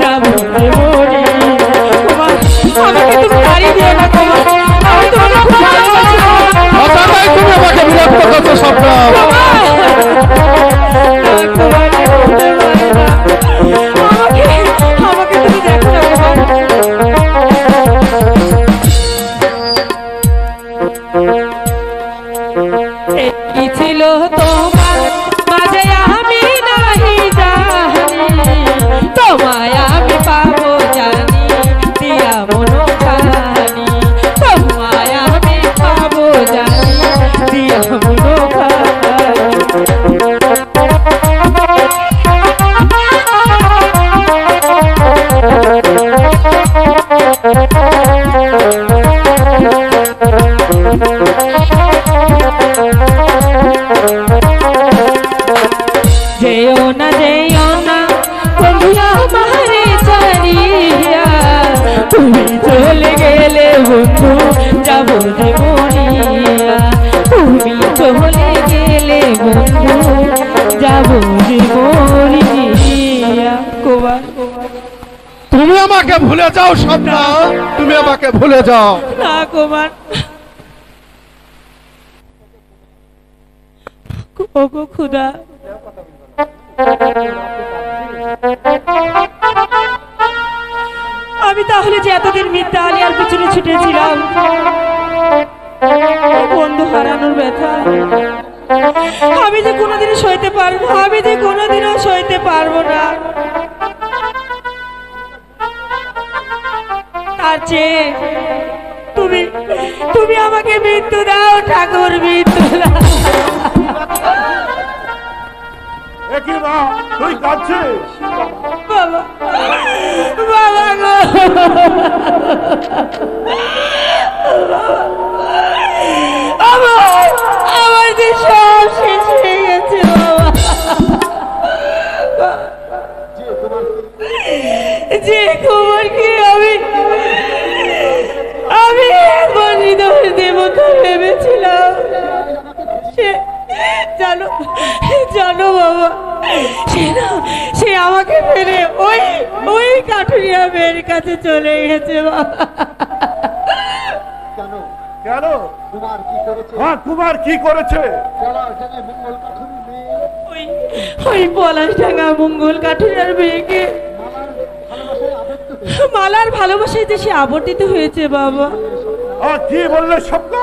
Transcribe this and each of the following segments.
যাবো রে মরি। আমাকে তুমি গাড়ি দিও না তোমার, আমি তোমাকে খুব ভালোবাসি। তুমি আমাকে বিরক্ত করছো স্বপ্ন। আমাকে তুমি দেখো না কি ছিল তোমার মাঝে আমি নাহি জানি, তোমায় আমি পাবো জানি দিয়া মনোখানি, তোমায় আমি পাবো জানি দিয়া মনোখানি। যেও না বন্ধু আমারে ছাড়িয়া, তুমি চলে গেলে বন্ধু যাবো যে মরিয়া, তুমি চলে গেলে বন্ধু যাবো যে মরিয়া। কুমার তুমি আমাকে ভুলে যাও স্বপ্ন, তুমি আমাকে ভুলে যাও না কুমার। ওগো খুদা, আমি তাহলে যে এতদিন মিথ্যা আলিয়ার পিছনে ছুটেছিলাম, বন্ধু হারানোর ব্যথা আমি যে কোনোদিনও সইতে পারবো, আমি যে কোনোদিনও সইতে পারবো না। তার চেয়ে তুমি আমাকে মৃত্যু দাও ঠাকুর, মৃত্যু দাও। তুই কাঁদছিস? বাবা, বাবা গো, আমার যে সব শেষ হয়ে গেছে বাবা। যে কুমারকে আমি একবার হৃদয়ের দেবতা ভেবেছিলাম, জানো বাবা, সে আমাকে ফেলে ওই কাঠুরিয়া মেয়ের কাছে চলে গেছে বাবা। কেন? কুমার কি করেছে? ওই পলাশডাঙ্গা মঙ্গল কাঠুরিয়ার মেয়েকে মালার ভালোবাসায় যে সে আবর্তিত হয়েছে বাবা। কি বললে স্বপ্ন?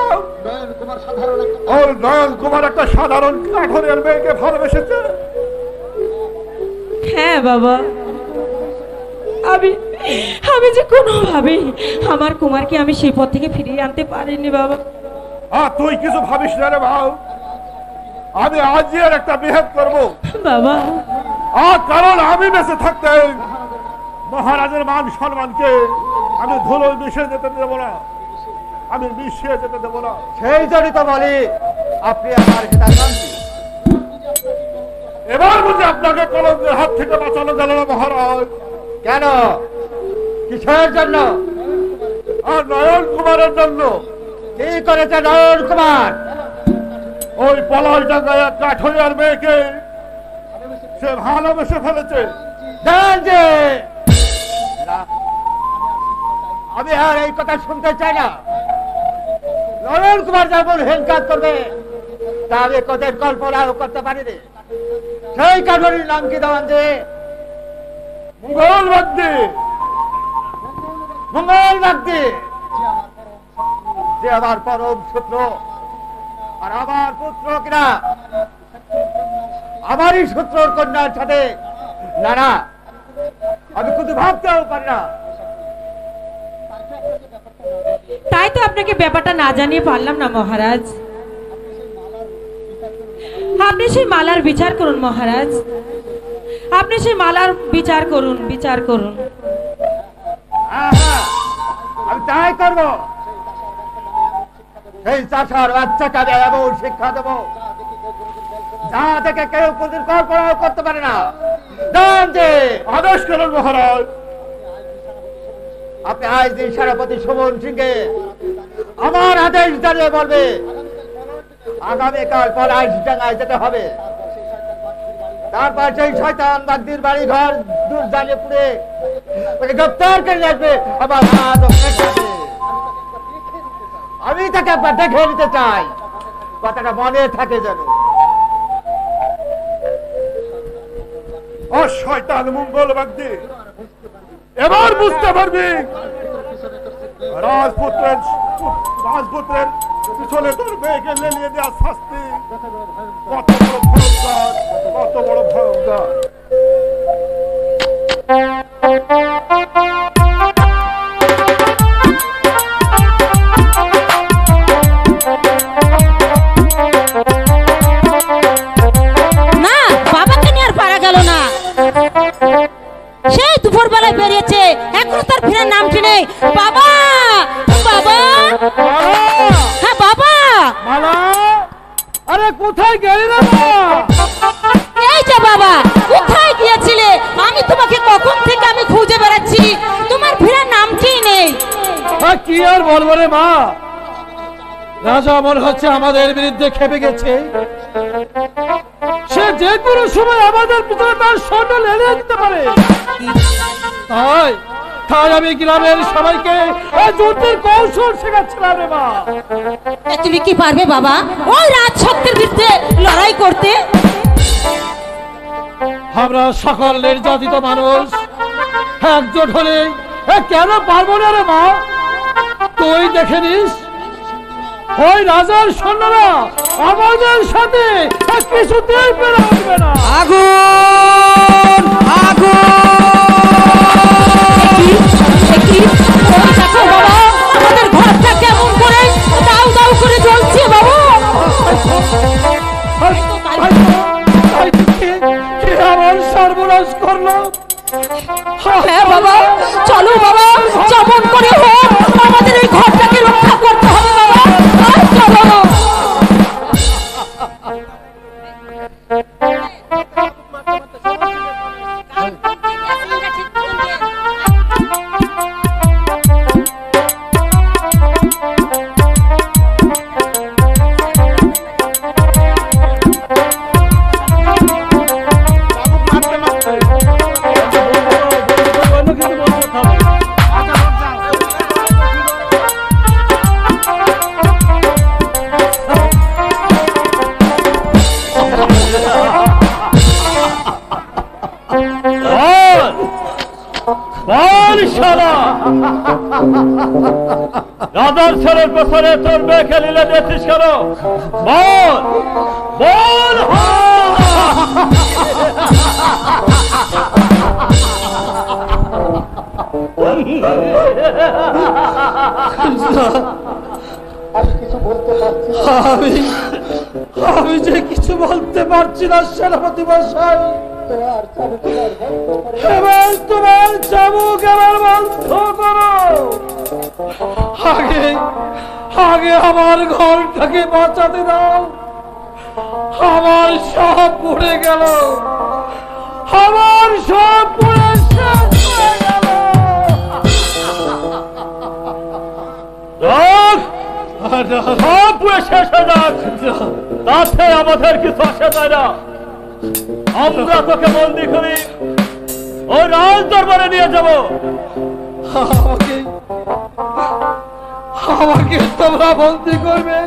নয়ন কুমার একটা সাধারণ কাঠুরিয়ার মেয়েকে ভালোবেসেছে? হ্যাঁ বাবা, আমি যে কোনোভাবেই আমার কুমারকে আমি সেই পথ থেকে ফিরিয়ে আনতে পারিনি বাবা। তুই কিছু ভাবিস না রে ভাও, আমি আজই আর একটা বিহেভ করবো বাবা। কারণ আমি বেঁচে থাকতে মহারাজের মান সম্মানকে আমি ধুলোয় মিশিয়ে যেতে দেবো না, আমি মিশিয়ে যেতে দেবো না। সেই জন্যই তো বলি আপনি আমার এবার বুঝি আপনাকে কলঙ্কের হাত থেকে বাঁচানো গেল না মহারাজ। কেন? কিসের জন্য? নয়ন কুমারের জন্য। কি করেছে নয়ন কুমার? ওই পলাশডাঙ্গায় এক কাঠুরিয়ার মেয়েকে সে ভালোবেসে ফেলেছে। আমি আর এই কথা শুনতে চাই না। নয়ন কুমার যেমন হিংসা করবে তা আমি কদের কল্পনাও করতে পারিনি। সেই কাঠুরির নাম কি দেওয়ান যে? মঙ্গল বাগদি। মঙ্গল বাগদি যে আমার পরম শত্রু আর আমার পুত্র কিনা আমারই শত্রুর কন্যার সাথে। না না, আমি কিন্তু ভাবতেও পারি না। তাই তো আপনাকে ব্যাপারটা না জানিয়ে পারলাম না মহারাজ। আপনি সেই মালার বিচার করুন মহারাজ, আপনি সেই মালার বিচার করুন, বিচার করুন। আমি তাই করব। সেই চাষার বাচ্চাকে আমি এমন শিক্ষা দেব যা থেকে কেউ কোনদিন কল্পনাও করতে পারে না। আদেশ করুন মহারাজ। আপনি আজ দিন সেনাপতি সুমন সিংকে আমার আদেশ জানিয়ে বলবে আগামীকাল পলাশডাঙ্গায় যেতে হবে। তারপর সেই শয়তান বাগদির বাড়ি ঘর দূর জ্বালিয়ে পুড়ে তাকে গ্রেপ্তার করে রাখবে আবার আদমের কাছে। আমি তাকে একবার দেখে নিতে চাই, কথাটা মনে থাকে যেন। ও শয়তান মঙ্গল বাগদি, এবার বুঝতে পারবি রাজপুত্রের পিছনে তোর মেয়েকে লেলিয়ে দেওয়া শাস্তি কত বড় ভয়ঙ্কর, কত বড় ভয়ঙ্কর। না, বাবাকে নিয়ে আর পারা গেল না। সেই দুপুর বেলায় বেরিয়েছে, এখনো তার ফেরার নামটি নেই। বাবা, বাবা, হ্যাঁ বাবা। মালা, আরে কোথায় গেলি রে? এই যে বাবা, কোথায় গিয়েছিলে? আমি তোমাকে কখন থেকে আমি খুঁজে বেড়াচ্ছি, তোমার ফেরার নামটি নেই। কি আর বলবো রে মা, রাজা মনে হচ্ছে আমাদের বিরুদ্ধে খেপে গেছে। সে যে কোনো সময় আমাদের পিছনে তার সৈন্য লেলিয়ে দিতে পারে। তাই তাই আমি গ্রামের সবাইকে যুদ্ধের কৌশল শেখাচ্ছিলাম রে মা। তুমি কি পারবে বাবা ওই রাজশক্তির বিরুদ্ধে লড়াই করতে? আমরা সকল নির্যাতিত মানুষ একজোট হলে কেন পারবো না রে মা? তুই দেখে নিস, ওই রাজার সৈন্যরা আমাদের সাথে কিছুতেই পেরে উঠবে না। আগুন, আগুন! আমাদের ঘরটা কেমন করে দাউ দাউ করে জ্বলছে বাবা। আমার সর্বনাশ করলো। হ্যাঁ বাবা, চলো বাবা, যেমন করে হোক আমাদের এই ঘরটাকে রক্ষা করতে হবে বাবা। চলো। রাজার ছেলের পেছনে তোর মেয়েকে লীলা দিয়েছিস কেন? বল বল। আমি যে কিছু বলতে পারছি না সেনাপতি মশাই। এবার তোমার চাবুক এবার বন্ধ করো। আগে আমার ঘরটাকে বাঁচাতে দাও। আমার সব পড়ে গেল, আমার সব পড়ে শেষ হয়ে গেল। সব পুড়ে শেষ হয়ে যাক, তাতে আমাদের কিছু আসে যায় না। আমরা তোকে বন্দি করি ওই রাজ দরবারে নিয়ে যাব। আমাকে তোমরা বন্দি করবে?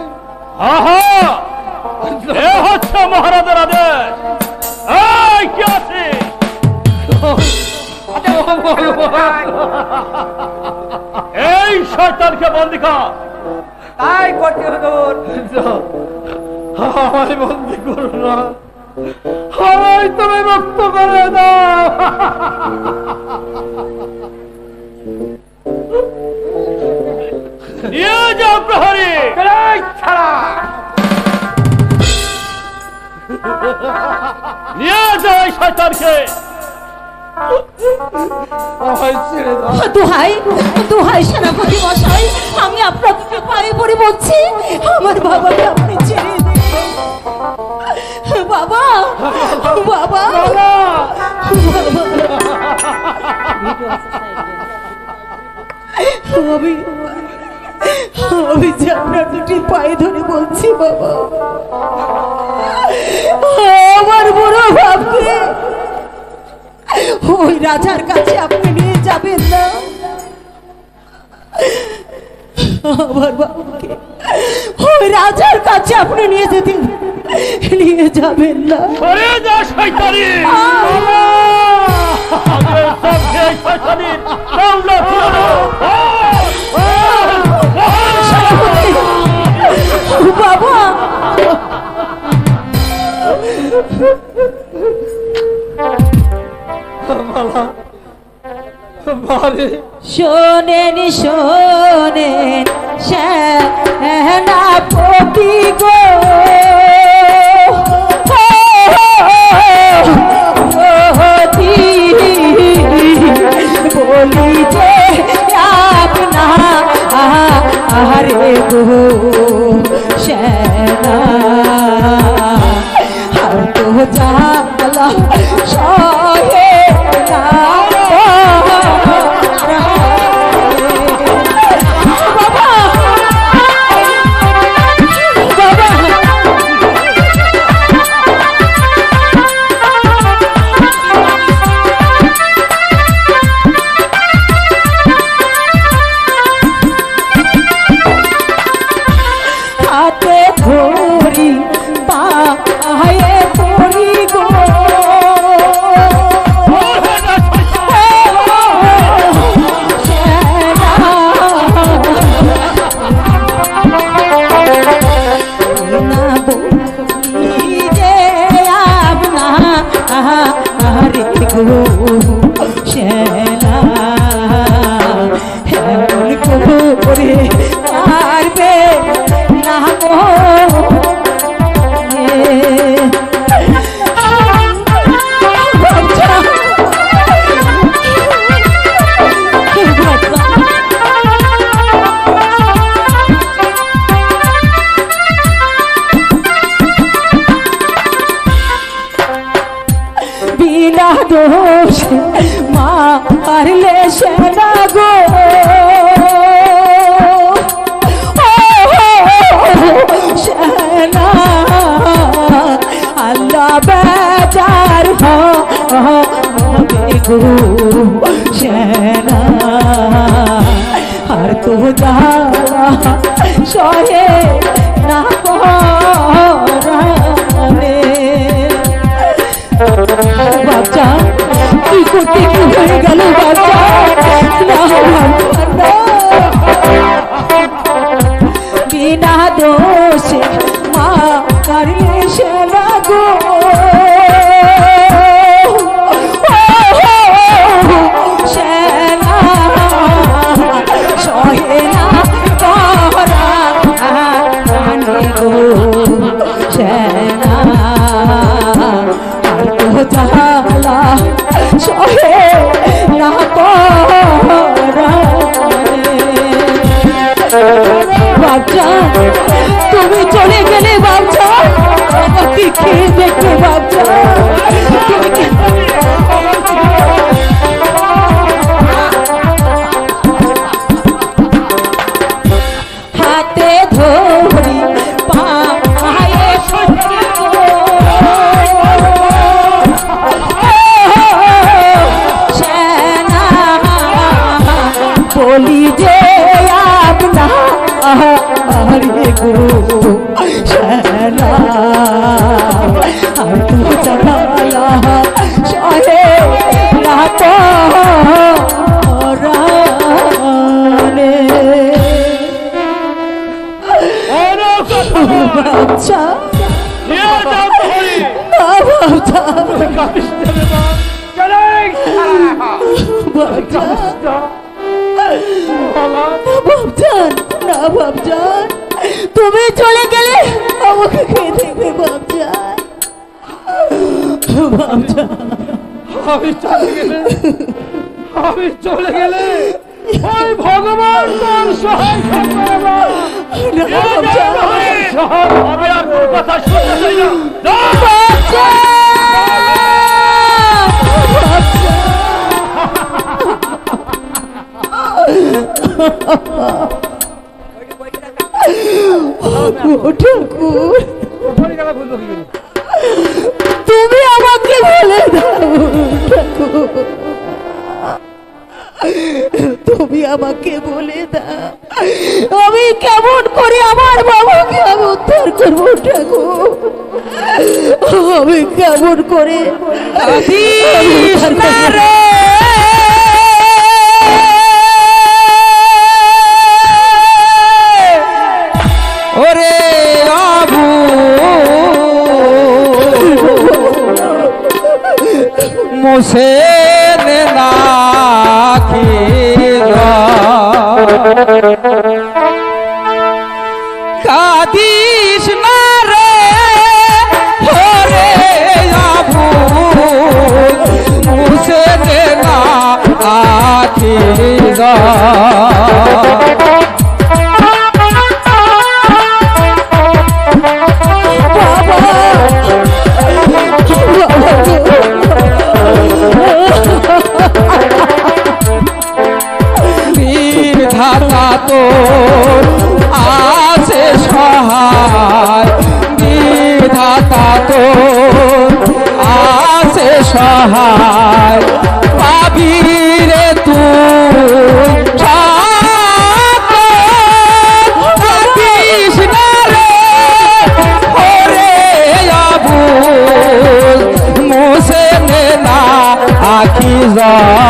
এ হচ্ছে মহারাজার আদেশ। এই কি আছে? এই শয়তানকে বন্দি কর। তাই করতে হুজুর। আমায় বন্দি করো না, আমায় তুমি মুক্ত করে দাও। নিয়ে যাও প্রহরী। ছাড়া নিয়ে যাও এই শয়তানকে। দোহাই দোহাই সেনাপতি মশাই, আমি আপনাকে পায়ে পড়ে বলছি, আমার বাবাকে আপনি ছেড়ে দিন। বাবা, বাবা, আমি যে আপনার দুটি পায়ে ধরে বলছি বাবা, আমার বড় ভাবকে ওই রাজার কাছে আপনি নিয়ে যাবেন না। আমার বাবাকে ওই রাজার কাছে আপনি নিয়ে নিয়ে যাবেন না। সরে যা শয়তানি! শয়তানির দৌলত ছিল না। বাবা শোনেন শোনেন সেনাপতি গো, বলি যে আপনার গো সেনা তো জানলা সহে না। হাতে ধরি পায়ে পড়ি গো, সেনা হেমন করে পারবে না গো। বিনা দোষ মারলে সেনা গো, সেনা আল্লাহ বেজার হবে গো সেনা, আর তো যারা সহে না পরাণে। বাচ্চা কি করতে কি হয়ে গেল বাচ্চা? বিনা দোষে মা কারলে সেনা গো, সেনা সহে না পরাণে গো সেনা, জালা সহে না বাচ্চা। তুমি চলে গেলে বাচ্চা, আমাকে খেয়ে দেখবে বাচ্চা। হাতে ধরি পায়ে সেনা বলি যে আপনার গো সেনা, আর তো জানালা সহে না পরাণে। বাচ্চা না বাবজান, তুমি চলে গেলে আমাকে খেয়ে দেখবে বাবজান। বাবজান আমি চলে গেলে ওই ভগবান তোর সহায় থাকবে না। আমি আর তোর কথা শুনতে চাই না। ও ঠাকুর, তুমি আমাকে বলে দাও ঠাকুর, তুমি আমাকে বলে দাও আমি কেমন করে আমার বাবাকে আমি উদ্ধার করবো ঠাকুর, আমি কেমন করে ওরে আবু মুছে কাদিস না রে ওরে আবু মুছে না আখি ধাতা তো আছে সহায়, বিধাতা তো আছে সহায়, পাবি রে তুই কাঁদিস না রে ওরে আবু মুছে না আখি যায়।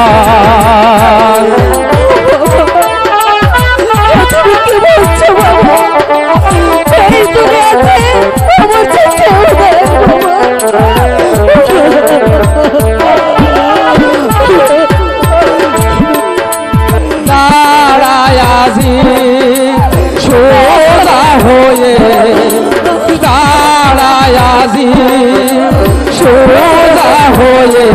সোজা হয়ে দাঁড়ায়াজি সোজা হয়ে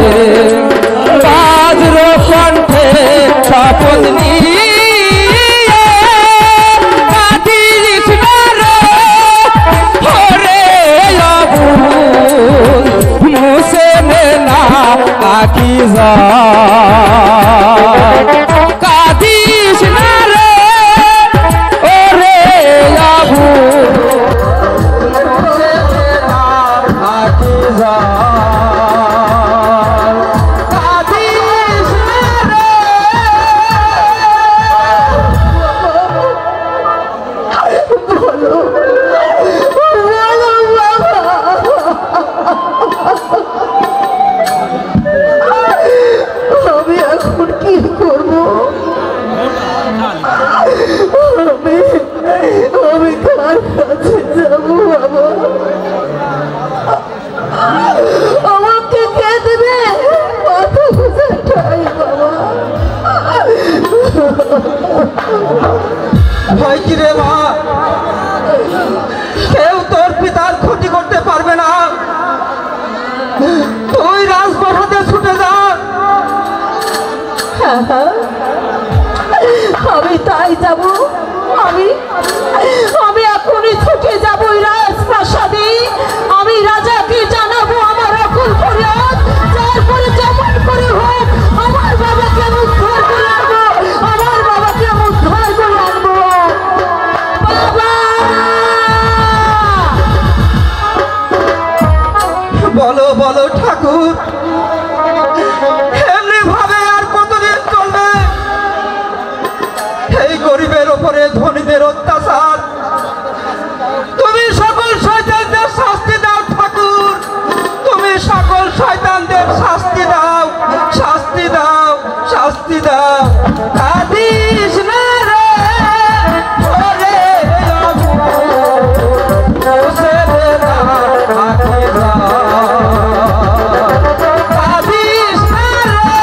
বাজ্র কণ্ঠে শপথ নিয়ে কাঁদিস না রে ওরে আবু মুছে না আখি যায়, কাঁদিস না রে ওরে আবু মুছে না আখি যায়, কাঁদিস না রে। আমি এখন কি করবো, আমি কার কাছে যাবো বাবা, আমাকে কে দেবে মাথা বুঝাটাই বাবা। ভয় কি রে মা, কেউ তোর পিতার ক্ষতি করতে পারবে না, তুই রাজপ্রাসাদে ছুটে যা। আমি তাই যাব, আমি আমি এখনই ছুটে যাবো রাজপ্রাসাদে, আমি রাজাকে জানাবো আমার অকুল ফরিয়াদ, তারপরে যেমন করে হোক আমার বাবাকে আমি উদ্ধার করে আনবো, আমার বাবাকে আমি উদ্ধার করে আনবো। বাবা বলো বলো ঠাকুর, এমনি ভাবে আর কতদিন চলবে এই গরিবের ওপরে ধনীদের অত্যাচার? তুমি সকল শয়তানদের শাস্তি দাও ঠাকুর, তুমি সকল শয়তানদের শাস্তি দাও, শাস্তি দাও, শাস্তি দাও। কাঁদিস না রে ওরে আবু মুছে না আখি যায়, কাঁদিস না রে।